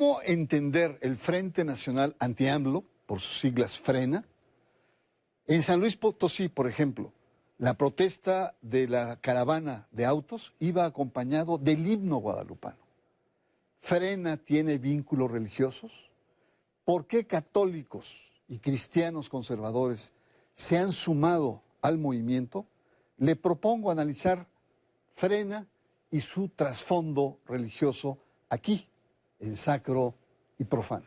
¿Cómo entender el Frente Nacional Anti-AMLO, por sus siglas FRENA? En San Luis Potosí, por ejemplo, la protesta de la caravana de autos iba acompañado del himno guadalupano. ¿FRENA tiene vínculos religiosos? ¿Por qué católicos y cristianos conservadores se han sumado al movimiento? Le propongo analizar FRENA y su trasfondo religioso aquí, en Sacro y Profano.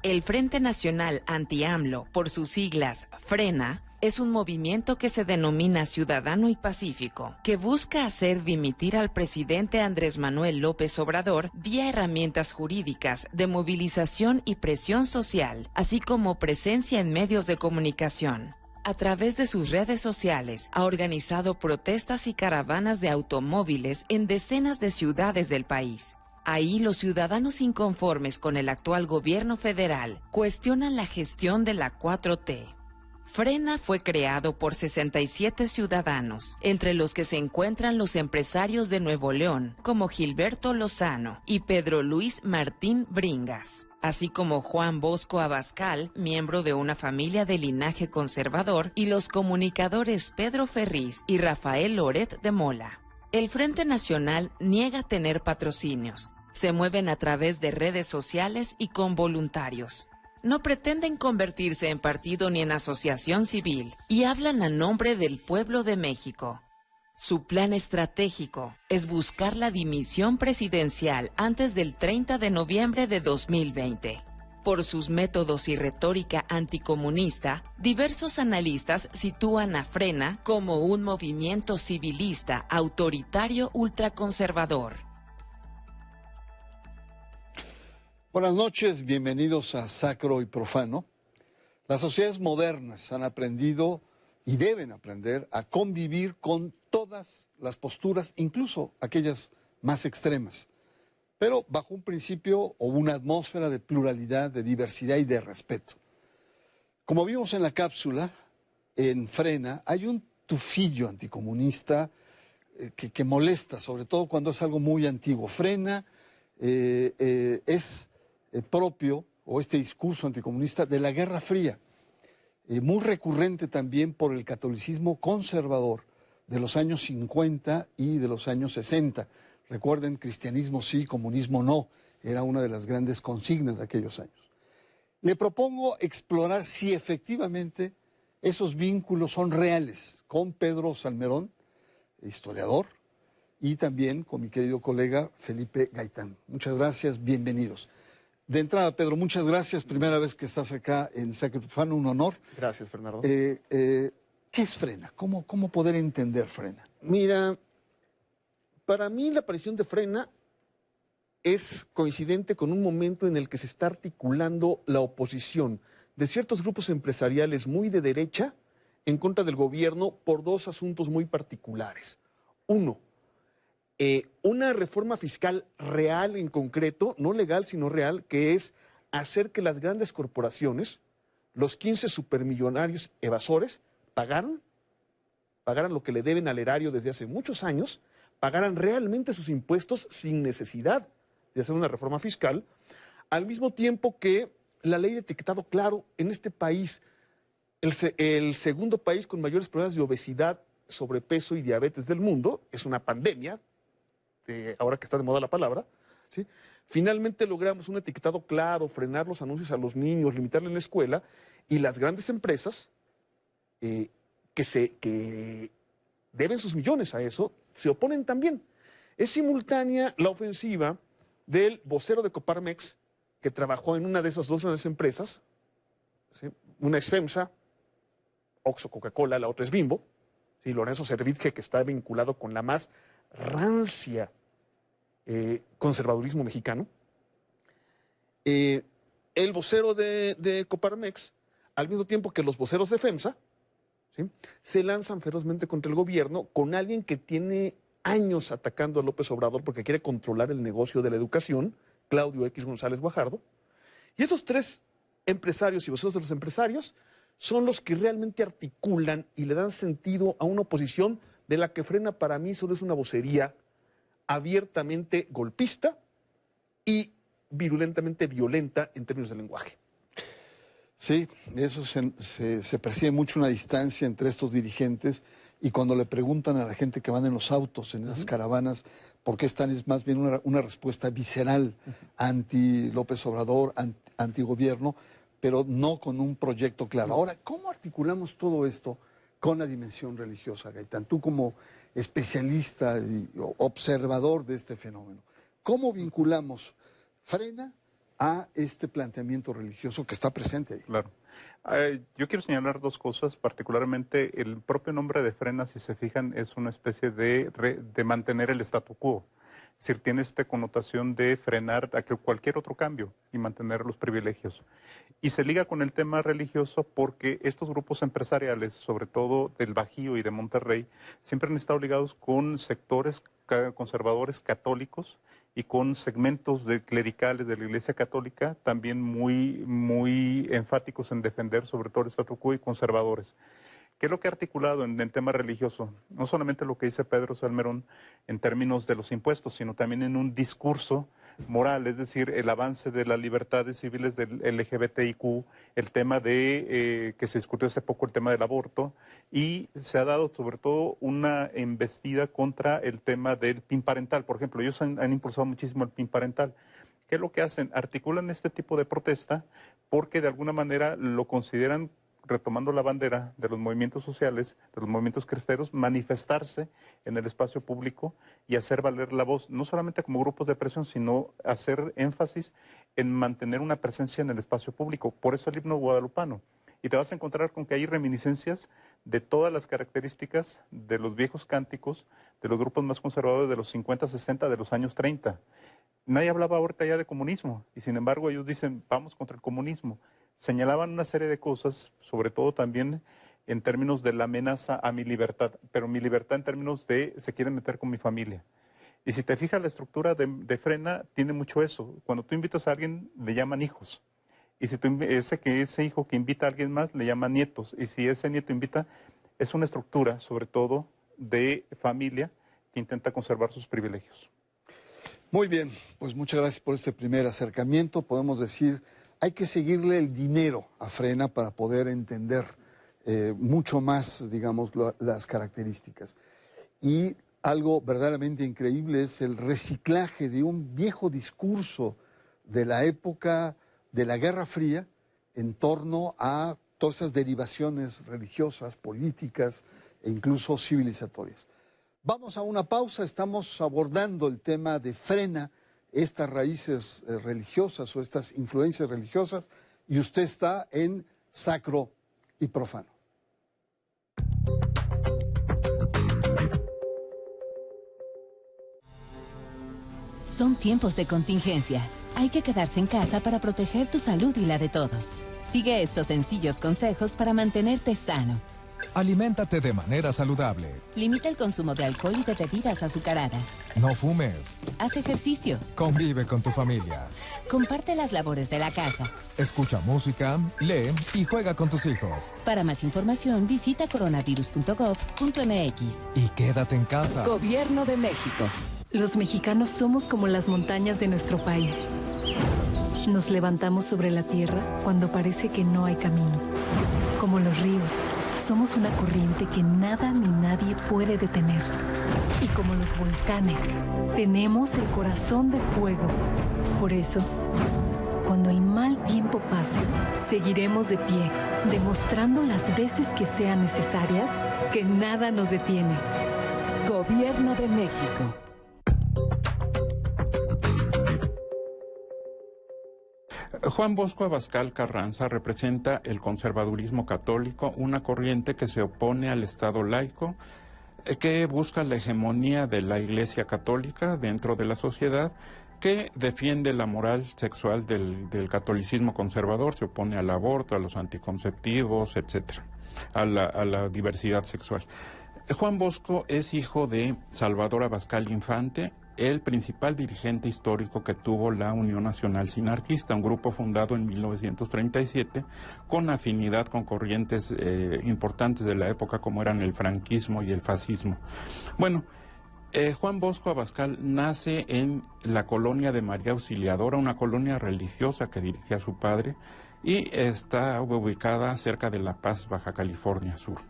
El Frente Nacional Anti-AMLO, por sus siglas FRENA, es un movimiento que se denomina ciudadano y pacífico, que busca hacer dimitir al presidente Andrés Manuel López Obrador vía herramientas jurídicas de movilización y presión social, así como presencia en medios de comunicación. A través de sus redes sociales, ha organizado protestas y caravanas de automóviles en decenas de ciudades del país. Ahí los ciudadanos inconformes con el actual gobierno federal cuestionan la gestión de la 4T. FRENA fue creado por 67 ciudadanos, entre los que se encuentran los empresarios de Nuevo León, como Gilberto Lozano y Pedro Luis Martín Bringas, así como Juan Bosco Abascal, miembro de una familia de linaje conservador, y los comunicadores Pedro Ferriz y Rafael Loret de Mola. El Frente Nacional niega tener patrocinios. Se mueven a través de redes sociales y con voluntarios. No pretenden convertirse en partido ni en asociación civil y hablan a nombre del pueblo de México. Su plan estratégico es buscar la dimisión presidencial antes del 30 de noviembre de 2020. Por sus métodos y retórica anticomunista, diversos analistas sitúan a FRENA como un movimiento civilista autoritario ultraconservador. Buenas noches, bienvenidos a Sacro y Profano. Las sociedades modernas han aprendido y deben aprender a convivir con todas las posturas, incluso aquellas más extremas, pero bajo un principio o una atmósfera de pluralidad, de diversidad y de respeto. Como vimos en la cápsula, en FRENA hay un tufillo anticomunista que molesta, sobre todo cuando es algo muy antiguo. FRENA es propio, o este discurso anticomunista, de la Guerra Fría, muy recurrente también por el catolicismo conservador de los años 50 y de los años 60. Recuerden, cristianismo sí, comunismo no, era una de las grandes consignas de aquellos años. Le propongo explorar si efectivamente esos vínculos son reales con Pedro Salmerón, historiador, y también con mi querido colega Felipe Gaitán. Muchas gracias, bienvenidos. De entrada, Pedro, muchas gracias. Primera vez que estás acá en Sacro y Profano, un honor. Gracias, Fernando. ¿Qué es FRENA? ¿Cómo poder entender FRENA? Mira, para mí la aparición de FRENA es coincidente con un momento en el que se está articulando la oposición de ciertos grupos empresariales muy de derecha en contra del gobierno por dos asuntos muy particulares. Uno, una reforma fiscal real en concreto, no legal sino real, que es hacer que las grandes corporaciones, los 15 supermillonarios evasores, pagaran lo que le deben al erario desde hace muchos años, pagaran realmente sus impuestos sin necesidad de hacer una reforma fiscal, al mismo tiempo que la ley de etiquetado claro en este país, el segundo país con mayores problemas de obesidad, sobrepeso y diabetes del mundo, es una pandemia, ahora que está de moda la palabra, ¿sí? Finalmente logramos un etiquetado claro, frenar los anuncios a los niños, limitarle en la escuela, y las grandes empresas que deben sus millones a eso, se oponen también. Es simultánea la ofensiva del vocero de Coparmex, que trabajó en una de esas dos grandes empresas, ¿sí? Una es FEMSA, Oxxo, Coca-Cola, la otra es Bimbo, ¿sí? Lorenzo Servitje, que está vinculado con la más rancia conservadurismo mexicano. El vocero de Coparmex, al mismo tiempo que los voceros de FEMSA, ¿sí?, se lanzan ferozmente contra el gobierno con alguien que tiene años atacando a López Obrador porque quiere controlar el negocio de la educación, Claudio X González Guajardo. Y esos tres empresarios y voceros de los empresarios son los que realmente articulan y le dan sentido a una oposición de la que FRENA para mí solo es una vocería abiertamente golpista y virulentamente violenta en términos de lenguaje. Sí, eso se percibe mucho una distancia entre estos dirigentes y cuando le preguntan a la gente que van en los autos, en esas caravanas, por qué están, es más bien una respuesta visceral anti López Obrador, anti gobierno, pero no con un proyecto claro. Ahora, ¿cómo articulamos todo esto con la dimensión religiosa, Gaitán? Tú como especialista y observador de este fenómeno, ¿cómo vinculamos Frena a este planteamiento religioso que está presente ahí? Claro. Yo quiero señalar dos cosas, particularmente el propio nombre de Frena, si se fijan, es una especie de mantener el statu quo. Es decir, tiene esta connotación de frenar a cualquier otro cambio y mantener los privilegios. Y se liga con el tema religioso porque estos grupos empresariales, sobre todo del Bajío y de Monterrey, siempre han estado ligados con sectores conservadores católicos y con segmentos clericales de la Iglesia Católica también muy enfáticos en defender sobre todo el statu quo y conservadores. ¿Qué es lo que ha articulado en el tema religioso? No solamente lo que dice Pedro Salmerón en términos de los impuestos, sino también en un discurso moral, es decir, el avance de las libertades civiles del LGBTIQ, el tema de que se discutió hace poco, el tema del aborto, y se ha dado sobre todo una embestida contra el tema del PIN parental. Por ejemplo, ellos han impulsado muchísimo el PIN parental. ¿Qué es lo que hacen? Articulan este tipo de protesta porque de alguna manera lo consideran, retomando la bandera de los movimientos sociales, de los movimientos cresteros, manifestarse en el espacio público y hacer valer la voz, no solamente como grupos de presión, sino hacer énfasis en mantener una presencia en el espacio público. Por eso el himno guadalupano. Y te vas a encontrar con que hay reminiscencias de todas las características de los viejos cánticos, de los grupos más conservadores de los 50, 60, de los años 30. Nadie hablaba ahorita ya de comunismo, y sin embargo ellos dicen, vamos contra el comunismo. Señalaban una serie de cosas, sobre todo también en términos de la amenaza a mi libertad, pero mi libertad en términos de se quieren meter con mi familia. Y si te fijas, la estructura de Frena tiene mucho eso. Cuando tú invitas a alguien, le llaman hijos. Y si ese hijo que invita a alguien más, le llaman nietos. Y si ese nieto invita, es una estructura, sobre todo, de familia que intenta conservar sus privilegios. Muy bien, pues muchas gracias por este primer acercamiento. Podemos decir, hay que seguirle el dinero a Frena para poder entender mucho más, digamos, las características. Y algo verdaderamente increíble es el reciclaje de un viejo discurso de la época de la Guerra Fría en torno a todas esas derivaciones religiosas, políticas e incluso civilizatorias. Vamos a una pausa, estamos abordando el tema de Frena, estas raíces religiosas o estas influencias religiosas, y usted está en Sacro y Profano. Son tiempos de contingencia. Hay que quedarse en casa para proteger tu salud y la de todos. Sigue estos sencillos consejos para mantenerte sano. Aliméntate de manera saludable. Limita el consumo de alcohol y de bebidas azucaradas. No fumes. Haz ejercicio. Convive con tu familia. Comparte las labores de la casa. Escucha música, lee y juega con tus hijos. Para más información, visita coronavirus.gov.mx. Y quédate en casa. Gobierno de México. Los mexicanos somos como las montañas de nuestro país. Nos levantamos sobre la tierra cuando parece que no hay camino. Como los ríos, somos una corriente que nada ni nadie puede detener. Y como los volcanes, tenemos el corazón de fuego. Por eso, cuando el mal tiempo pase, seguiremos de pie, demostrando las veces que sean necesarias que nada nos detiene. Gobierno de México. Juan Bosco Abascal Carranza representa el conservadurismo católico, una corriente que se opone al Estado laico, que busca la hegemonía de la Iglesia Católica dentro de la sociedad, que defiende la moral sexual del catolicismo conservador, se opone al aborto, a los anticonceptivos, etcétera, a la diversidad sexual. Juan Bosco es hijo de Salvador Abascal Infante, el principal dirigente histórico que tuvo la Unión Nacional Sinarquista, un grupo fundado en 1937 con afinidad con corrientes importantes de la época como eran el franquismo y el fascismo. Bueno, Juan Bosco Abascal nace en la colonia de María Auxiliadora, una colonia religiosa que dirigía su padre, y está ubicada cerca de La Paz, Baja California Sur.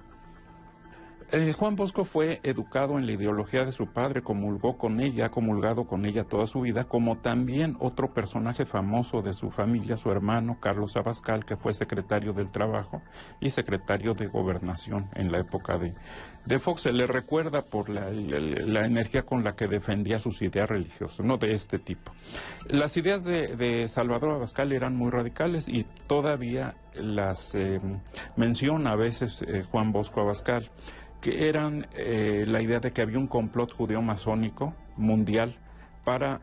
Juan Bosco fue educado en la ideología de su padre, comulgó con ella, ha comulgado con ella toda su vida, como también otro personaje famoso de su familia, su hermano Carlos Abascal, que fue secretario del Trabajo y secretario de Gobernación en la época de Fox. Se le recuerda por la energía con la que defendía sus ideas religiosas, no de este tipo. Las ideas de Salvador Abascal eran muy radicales y todavía las menciona a veces Juan Bosco Abascal, que eran la idea de que había un complot judeo-masónico mundial para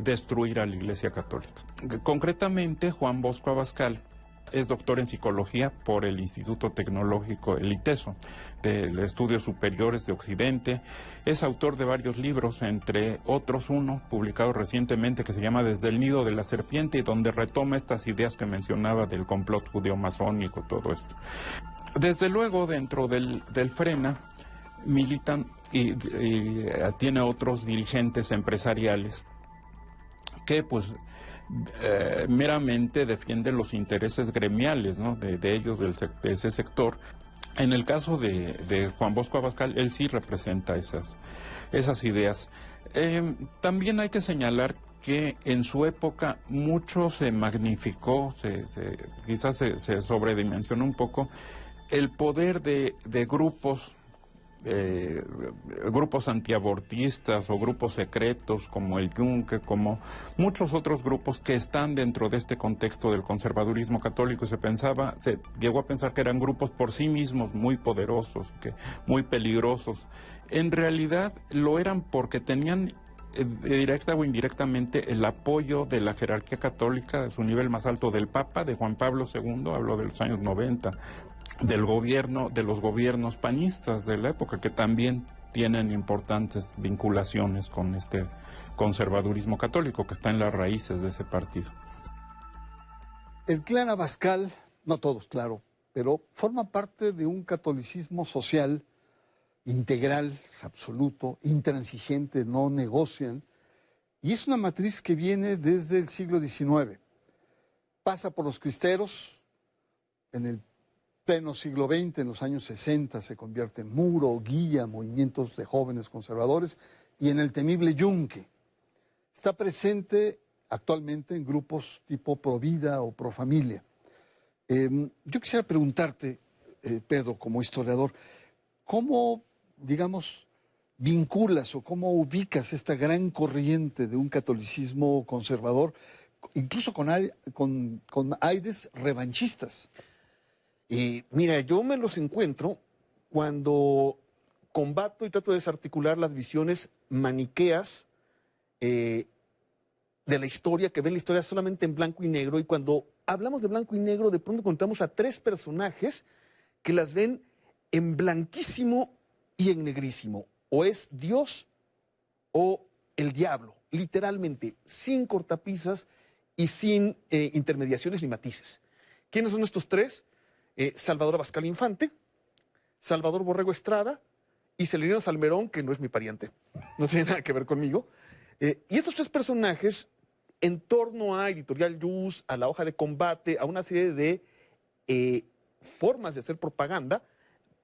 destruir a la Iglesia Católica. Concretamente, Juan Bosco Abascal es doctor en psicología por el Instituto Tecnológico, el ITESO, de Estudios Superiores de Occidente. Es autor de varios libros, entre otros uno publicado recientemente que se llama Desde el Nido de la Serpiente, y donde retoma estas ideas que mencionaba del complot judeo-masónico, todo esto. Desde luego, dentro del Frena militan y tiene otros dirigentes empresariales que pues meramente defienden los intereses gremiales, ¿no?, de ellos, de ese sector. En el caso de Juan Bosco Abascal, él sí representa esas ideas. También hay que señalar que en su época mucho se magnificó, quizás se sobredimensionó un poco el poder de grupos antiabortistas o grupos secretos como el Yunque, como muchos otros grupos que están dentro de este contexto del conservadurismo católico. Se llegó a pensar que eran grupos por sí mismos muy poderosos, muy peligrosos. En realidad lo eran porque tenían directa o indirectamente el apoyo de la jerarquía católica de su nivel más alto, del Papa, de Juan Pablo II, hablo de los años 90, de los gobiernos panistas de la época, que también tienen importantes vinculaciones con este conservadurismo católico que está en las raíces de ese partido. El clan Abascal, no todos, claro, pero forma parte de un catolicismo social integral, absoluto, intransigente, no negocian, y es una matriz que viene desde el siglo XIX. Pasa por los cristeros, en el pleno siglo XX, en los años 60, se convierte en muro, guía, movimientos de jóvenes conservadores, y en el temible Yunque. Está presente actualmente en grupos tipo Provida o Profamilia. Yo quisiera preguntarte, Pedro, como historiador, ¿cómo, digamos, vinculas o cómo ubicas esta gran corriente de un catolicismo conservador, incluso con aires revanchistas? Mira, yo me los encuentro cuando combato y trato de desarticular las visiones maniqueas de la historia, que ven la historia solamente en blanco y negro, y cuando hablamos de blanco y negro, de pronto encontramos a tres personajes que las ven en blanquísimo y en negrísimo. O es Dios o el diablo, literalmente, sin cortapisas y sin intermediaciones ni matices. ¿Quiénes son estos tres? Salvador Abascal Infante, Salvador Borrego Estrada y Celerino Salmerón, que no es mi pariente, no tiene nada que ver conmigo. Y estos tres personajes, en torno a Editorial Yus, a la hoja de combate, a una serie de formas de hacer propaganda,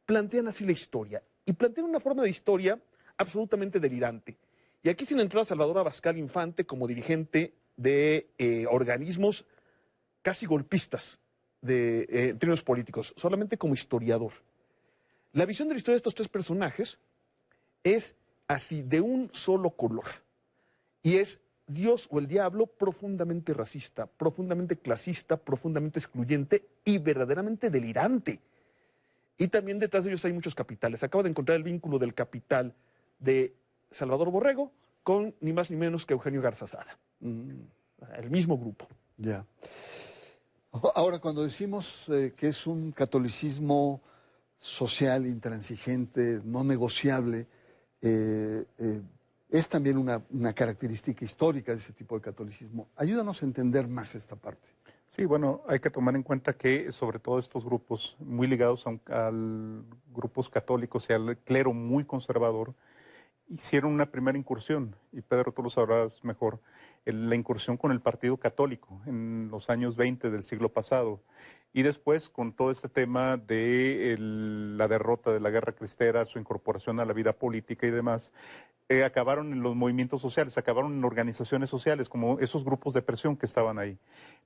plantean así la historia. Y plantean una forma de historia absolutamente delirante. Y aquí sin entrar a Salvador Abascal Infante como dirigente de organismos casi golpistas en términos políticos, solamente como historiador. La visión de la historia de estos tres personajes es así, de un solo color. Y es Dios o el diablo profundamente racista, profundamente clasista, profundamente excluyente y verdaderamente delirante. Y también detrás de ellos hay muchos capitales. Acabo de encontrar el vínculo del capital de Salvador Borrego con ni más ni menos que Eugenio Garzazada. El mismo grupo. Ya. Ahora, cuando decimos que es un catolicismo social, intransigente, no negociable, es también una característica histórica de ese tipo de catolicismo. Ayúdanos a entender más esta parte. Sí, bueno, hay que tomar en cuenta que sobre todo estos grupos muy ligados a grupos católicos y al clero muy conservador, hicieron una primera incursión, y Pedro, tú lo sabrás mejor, la incursión con el Partido Católico en los años 20 del siglo pasado. Y después, con todo este tema de la derrota de la Guerra Cristera, su incorporación a la vida política y demás, acabaron en los movimientos sociales, acabaron en organizaciones sociales, como esos grupos de presión que estaban ahí.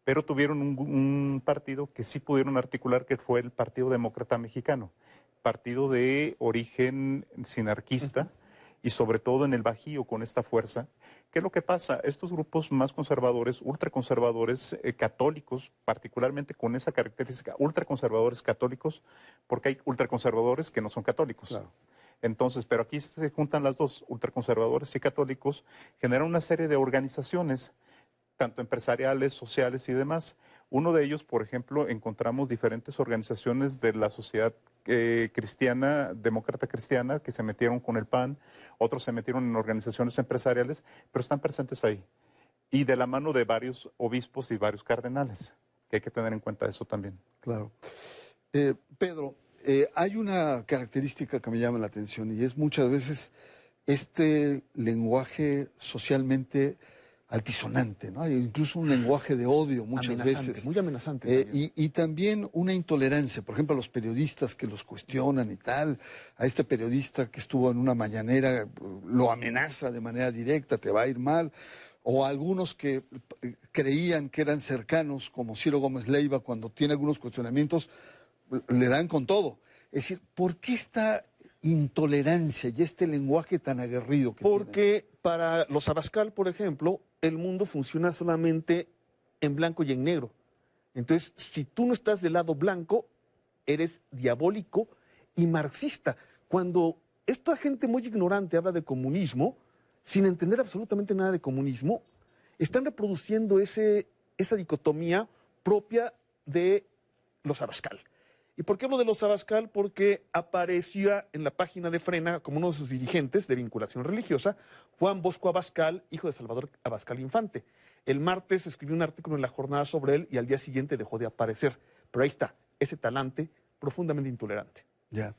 Pero tuvieron un partido que sí pudieron articular, que fue el Partido Demócrata Mexicano, partido de origen sinarquista, y sobre todo en el Bajío con esta fuerza. ¿Qué es lo que pasa? Estos grupos más conservadores, ultraconservadores, católicos, particularmente con esa característica, ultraconservadores católicos, porque hay ultraconservadores que no son católicos. Claro. Entonces, pero aquí se juntan las dos, ultraconservadores y católicos, generan una serie de organizaciones, tanto empresariales, sociales y demás. Uno de ellos, por ejemplo, encontramos diferentes organizaciones de la sociedad cristiana, demócrata cristiana, que se metieron con el PAN, otros se metieron en organizaciones empresariales, pero están presentes ahí. Y de la mano de varios obispos y varios cardenales, que hay que tener en cuenta eso también. Claro. Pedro, hay una característica que me llama la atención y es muchas veces este lenguaje socialmente altisonante, ¿no? Hay incluso un lenguaje de odio muchas veces. Muy amenazante. Y también una intolerancia, por ejemplo, a los periodistas que los cuestionan y tal, a este periodista que estuvo en una mañanera, lo amenaza de manera directa, te va a ir mal, o a algunos que creían que eran cercanos, como Ciro Gómez Leiva, cuando tiene algunos cuestionamientos, le dan con todo. Es decir, ¿por qué esta intolerancia y este lenguaje tan aguerrido que Porque para los Abascal, por ejemplo, el mundo funciona solamente en blanco y en negro. Entonces, si tú no estás del lado blanco, eres diabólico y marxista. Cuando esta gente muy ignorante habla de comunismo, sin entender absolutamente nada de comunismo, están reproduciendo esa dicotomía propia de los Abascal. ¿Y por qué hablo de los Abascal? Porque aparecía en la página de Frena como uno de sus dirigentes de vinculación religiosa, Juan Bosco Abascal, hijo de Salvador Abascal Infante. El martes escribió un artículo en La Jornada sobre él y al día siguiente dejó de aparecer. Pero ahí está, ese talante profundamente intolerante. Ya.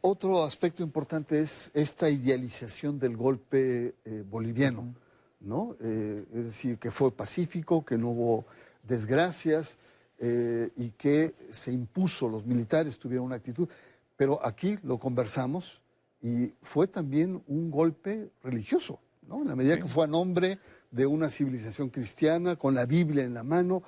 Otro aspecto importante es esta idealización del golpe boliviano, ¿no? Es decir, que fue pacífico, que no hubo desgracias, y que se impuso, los militares tuvieron una actitud, pero aquí lo conversamos y fue también un golpe religioso, ¿no? En la medida que fue a nombre de una civilización cristiana, con la Biblia en la mano.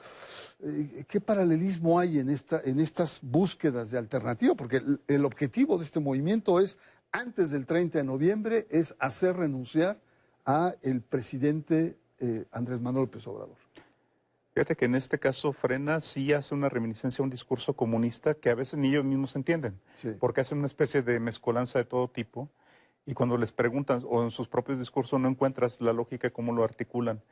¿Qué paralelismo hay en estas búsquedas de alternativa? Porque el objetivo de este movimiento es, antes del 30 de noviembre, es hacer renunciar a el presidente Andrés Manuel López Obrador. Fíjate que en este caso Frena sí hace una reminiscencia a un discurso comunista que a veces ni ellos mismos entienden, porque hacen una especie de mezcolanza de todo tipo, y cuando les preguntan, o en sus propios discursos, no encuentras la lógica cómo lo articulan.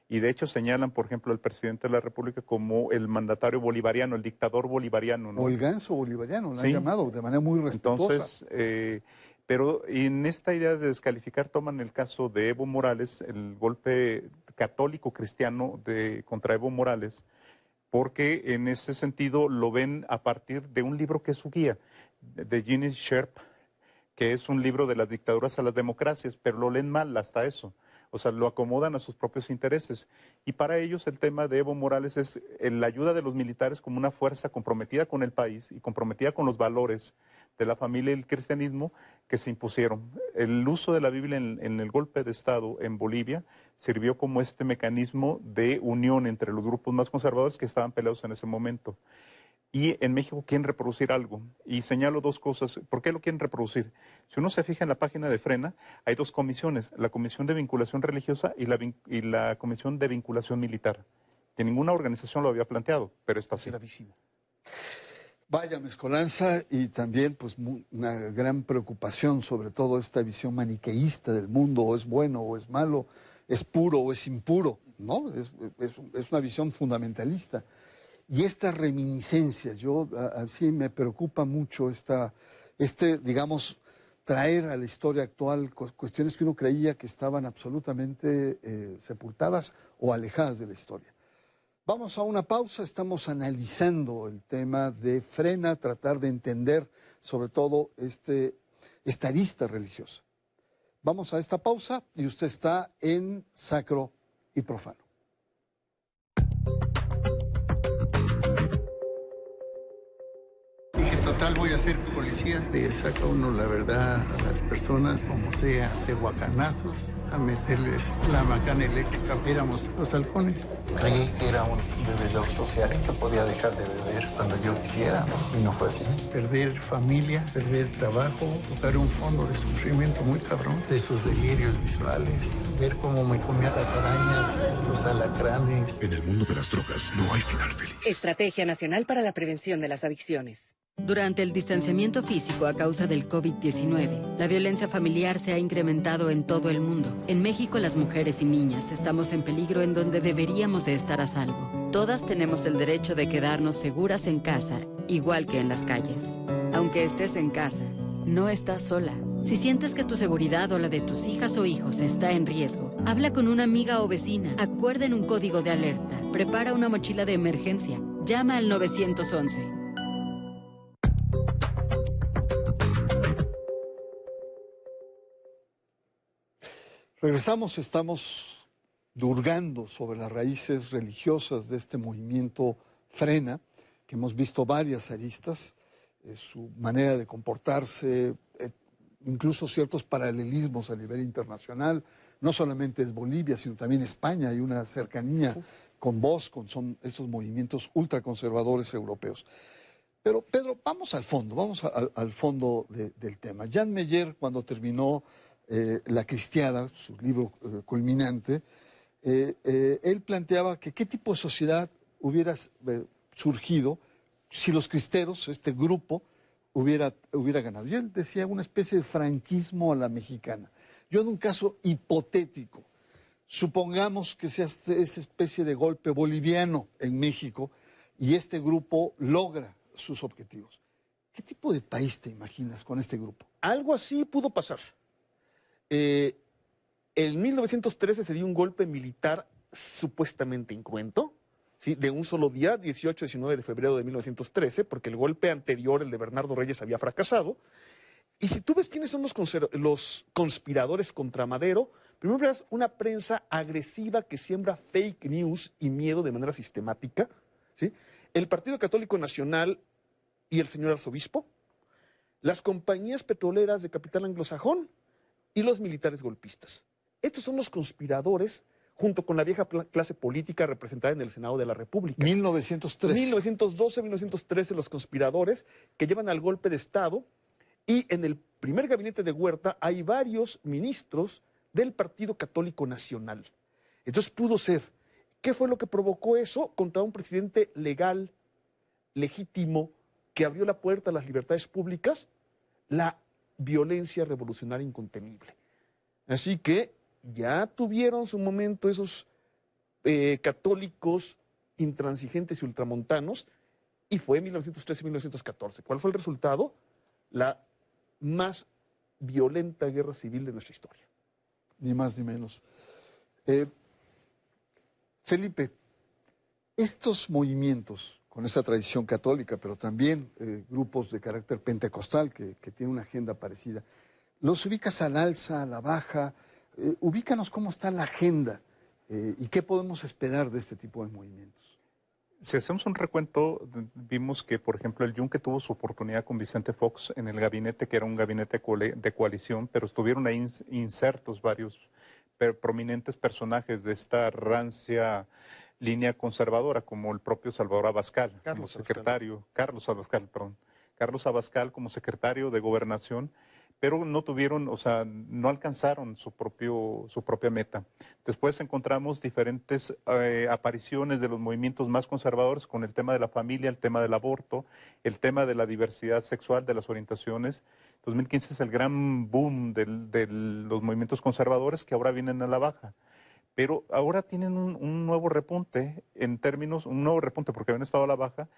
Y de hecho señalan, por ejemplo, al presidente de la República como el mandatario bolivariano, el dictador bolivariano, ¿no? O el ganso bolivariano, lo han llamado de manera muy respetuosa. Entonces, pero en esta idea de descalificar toman el caso de Evo Morales, el golpe católico cristiano contra Evo Morales, porque en ese sentido lo ven a partir de un libro que es su guía, de Gene Sharp, que es un libro de las dictaduras a las democracias, pero lo leen mal hasta eso. O sea, lo acomodan a sus propios intereses. Y para ellos el tema de Evo Morales es la ayuda de los militares como una fuerza comprometida con el país y comprometida con los valores de la familia y el cristianismo que se impusieron. El uso de la Biblia en el golpe de Estado en Bolivia sirvió como este mecanismo de unión entre los grupos más conservadores que estaban peleados en ese momento. Y en México quieren reproducir algo. Y señalo dos cosas. ¿Por qué lo quieren reproducir? Si uno se fija en la página de Frena, hay dos comisiones, la Comisión de Vinculación Religiosa y la Comisión de Vinculación Militar. Que ninguna organización lo había planteado, pero está así. Gravísimo. Vaya mezcolanza y también pues una gran preocupación sobre todo esta visión maniqueísta del mundo, o es bueno o es malo, es puro o es impuro, ¿no? Es una visión fundamentalista. Y estas reminiscencias, sí me preocupa mucho digamos, traer a la historia actual cuestiones que uno creía que estaban absolutamente sepultadas o alejadas de la historia. Vamos a una pausa, estamos analizando el tema de Frena, tratar de entender sobre todo esta arista religiosa. Vamos a esta pausa y usted está en Sacro y Profano. Total, voy a ser policía. Le saca uno la verdad a las personas, como sea, de guacanazos, a meterles la macana eléctrica. Éramos los halcones. Creí que era un bebedor social, que podía dejar de beber cuando yo quisiera, ¿no? Y no fue así. Perder familia, perder trabajo, tocar un fondo de sufrimiento muy cabrón, de esos delirios visuales, ver cómo me comía las arañas, los alacranes. En el mundo de las drogas no hay final feliz. Estrategia Nacional para la Prevención de las Adicciones. Durante el distanciamiento físico a causa del COVID-19, la violencia familiar se ha incrementado en todo el mundo. En México, las mujeres y niñas estamos en peligro en donde deberíamos de estar a salvo. Todas tenemos el derecho de quedarnos seguras en casa, igual que en las calles. Aunque estés en casa, no estás sola. Si sientes que tu seguridad o la de tus hijas o hijos está en riesgo, habla con una amiga o vecina, acuerden un código de alerta, prepara una mochila de emergencia, llama al 911. Regresamos, estamos hurgando sobre las raíces religiosas de este movimiento Frena, que hemos visto varias aristas, su manera de comportarse, incluso ciertos paralelismos a nivel internacional. No solamente es Bolivia, sino también España, hay una cercanía con Vox, son estos movimientos ultraconservadores europeos. Pero, Pedro, vamos al fondo del tema. Jan Meyer, cuando terminó La Cristiada, su libro culminante, él planteaba que qué tipo de sociedad hubiera surgido si los cristeros, este grupo, hubiera ganado. Y él decía una especie de franquismo a la mexicana. Yo en un caso hipotético, supongamos que sea esa especie de golpe boliviano en México y este grupo logra sus objetivos. ¿Qué tipo de país te imaginas con este grupo? Algo así pudo pasar. En 1913 se dio un golpe militar supuestamente incruento, ¿sí? De un solo día, 18-19 de febrero de 1913, porque el golpe anterior, el de Bernardo Reyes, había fracasado. Y si tú ves quiénes son los conspiradores contra Madero, primero verás una prensa agresiva que siembra fake news y miedo de manera sistemática, ¿sí? El Partido Católico Nacional y el señor arzobispo, las compañías petroleras de capital anglosajón y los militares golpistas. Estos son los conspiradores junto con la vieja clase política representada en el Senado de la República. 1913. 1912, 1913, los conspiradores que llevan al golpe de Estado, y en el primer gabinete de Huerta hay varios ministros del Partido Católico Nacional. Entonces pudo ser. ¿Qué fue lo que provocó eso? Contra un presidente legal, legítimo, que abrió la puerta a las libertades públicas, la violencia revolucionaria incontenible. Así que ya tuvieron su momento esos católicos intransigentes y ultramontanos, y fue en 1913-1914. ¿Cuál fue el resultado? La más violenta guerra civil de nuestra historia. Ni más ni menos. Felipe, estos movimientos con esa tradición católica, pero también grupos de carácter pentecostal que tienen una agenda parecida, ¿los ubicas al alza, a la baja? Ubícanos cómo está la agenda y qué podemos esperar de este tipo de movimientos. Si hacemos un recuento, vimos que, por ejemplo, el Yunque tuvo su oportunidad con Vicente Fox en el gabinete, que era un gabinete de coalición, pero estuvieron ahí insertos varios prominentes personajes de esta rancia línea conservadora, como el propio Salvador Abascal, Carlos Abascal como secretario de Gobernación, pero no tuvieron, o sea, no alcanzaron su propia meta. Después encontramos diferentes apariciones de los movimientos más conservadores con el tema de la familia, el tema del aborto, el tema de la diversidad sexual, de las orientaciones. 2015 es el gran boom de los movimientos conservadores que ahora vienen a la baja. Pero ahora tienen un nuevo repunte porque habían estado a la baja,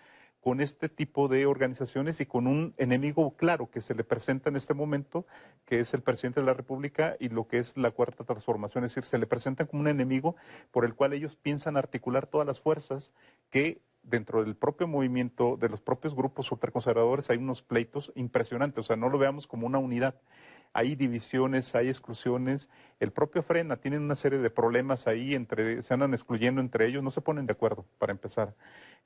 con este tipo de organizaciones y con un enemigo claro que se le presenta en este momento, que es el presidente de la República y lo que es la Cuarta Transformación. Es decir, se le presentan como un enemigo por el cual ellos piensan articular todas las fuerzas que dentro del propio movimiento, de los propios grupos ultraconservadores, hay unos pleitos impresionantes. O sea, no lo veamos como una unidad. hay divisiones, hay exclusiones. El propio Frena tiene una serie de problemas ahí, se andan excluyendo entre ellos, no se ponen de acuerdo, para empezar.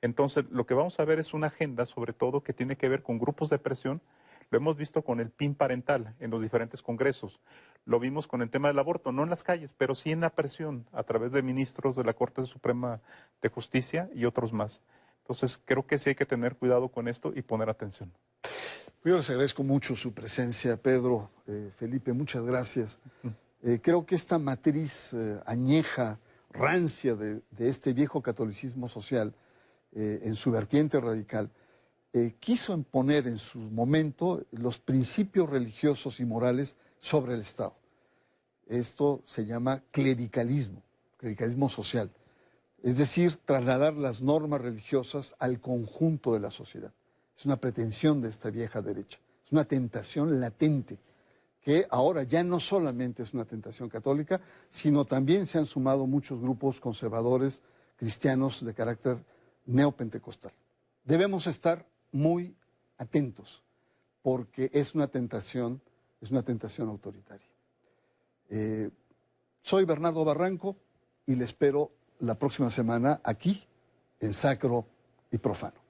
Entonces, lo que vamos a ver es una agenda, sobre todo, que tiene que ver con grupos de presión. Lo hemos visto con el PIN parental en los diferentes congresos. Lo vimos con el tema del aborto, no en las calles, pero sí en la presión, a través de ministros de la Corte Suprema de Justicia y otros más. Entonces, creo que sí hay que tener cuidado con esto y poner atención. Yo les agradezco mucho su presencia, Pedro, Felipe, muchas gracias. Creo que esta matriz añeja, rancia de este viejo catolicismo social, en su vertiente radical, quiso imponer en su momento los principios religiosos y morales sobre el Estado. Esto se llama clericalismo social. Es decir, trasladar las normas religiosas al conjunto de la sociedad. Es una pretensión de esta vieja derecha, es una tentación latente, que ahora ya no solamente es una tentación católica, sino también se han sumado muchos grupos conservadores cristianos de carácter neopentecostal. Debemos estar muy atentos, porque es una tentación autoritaria. Soy Bernardo Barranco y le espero la próxima semana aquí en Sacro y Profano.